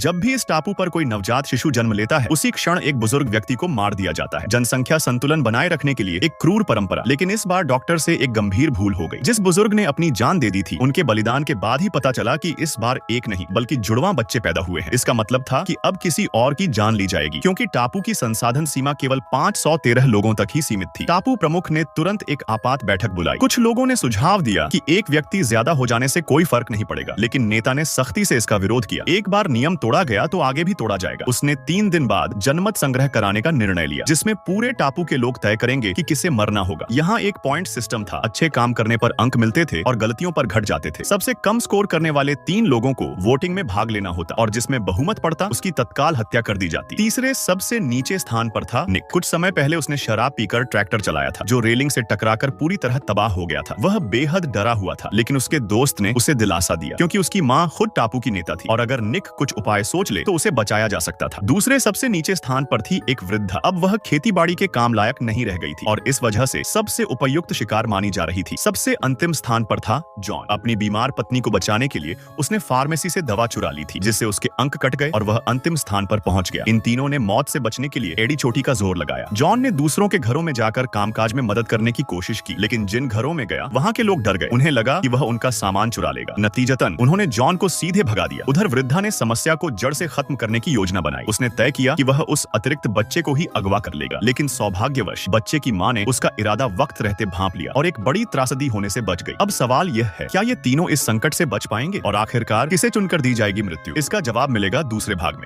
जब भी इस टापू पर कोई नवजात शिशु जन्म लेता है, उसी क्षण एक बुजुर्ग व्यक्ति को मार दिया जाता है। जनसंख्या संतुलन बनाए रखने के लिए एक क्रूर परंपरा। लेकिन इस बार डॉक्टर से एक गंभीर भूल हो गई। जिस बुजुर्ग ने अपनी जान दे दी थी, उनके बलिदान के बाद ही पता चला कि इस बार एक नहीं बल्कि जुड़वां बच्चे पैदा हुए हैं। इसका मतलब था कि अब किसी और की जान ली जाएगी, क्योंकि टापू की संसाधन सीमा केवल 513 लोगों तक ही सीमित थी। टापू प्रमुख ने तुरंत एक आपात बैठक बुलाई। कुछ लोगों ने सुझाव दिया कि एक व्यक्ति ज्यादा हो जाने से कोई फर्क नहीं पड़ेगा, लेकिन नेता ने सख्ती से इसका विरोध किया। एक बार नियम तोड़ा गया तो आगे भी तोड़ा जाएगा। उसने 3 दिन बाद जनमत संग्रह कराने का निर्णय लिया, जिसमें पूरे टापू के लोग तय करेंगे कि किसे मरना होगा। यहाँ एक पॉइंट सिस्टम था। अच्छे काम करने पर अंक मिलते थे और गलतियों पर घट जाते थे। सबसे कम स्कोर करने वाले 3 लोगों को वोटिंग में भाग लेना होता और जिसमें बहुमत पड़ता उसकी तत्काल हत्या कर दी जाती। तीसरे सबसे नीचे स्थान पर था निक। कुछ समय पहले उसने शराब पीकर ट्रैक्टर चलाया था, जो रेलिंग से टकराकर पूरी तरह तबाह हो गया था। वह बेहद डरा हुआ था, लेकिन उसके दोस्त ने उसे दिलासा दिया, क्योंकि उसकी माँ खुद टापू की नेता थी और अगर निक कुछ उपाय सोच ले तो उसे बचाया जा सकता था। दूसरे सबसे नीचे स्थान पर थी एक वृद्धा। अब वह खेतीबाड़ी के काम लायक नहीं रह गई थी और इस वजह से सबसे उपयुक्त शिकार मानी जा रही थी। सबसे अंतिम स्थान पर था जॉन। अपनी बीमार पत्नी को बचाने के लिए उसने फार्मेसी से दवा चुरा ली थी, जिससे उसके अंक कट गए और वह अंतिम स्थान पर पहुंच गया। इन तीनों ने मौत से बचने के लिए एड़ी चोटी का जोर लगाया। जॉन ने दूसरों के घरों में जाकर कामकाज में मदद करने की कोशिश की, लेकिन जिन घरों में गया वहां के लोग डर गए। उन्हें लगा कि वह उनका सामान चुरा लेगा। नतीजतन उन्होंने जॉन को सीधे भगा दिया। उधर वृद्धा ने समस्या को जड़ से खत्म करने की योजना बनाई। उसने तय किया कि वह उस अतिरिक्त बच्चे को ही अगवा कर लेगा, लेकिन सौभाग्यवश बच्चे की मां ने उसका इरादा वक्त रहते भांप लिया और एक बड़ी त्रासदी होने से बच गई। अब सवाल यह है, क्या ये तीनों इस संकट से बच पाएंगे और आखिरकार किसे चुनकर दी जाएगी मृत्यु? इसका जवाब मिलेगा दूसरे भाग में।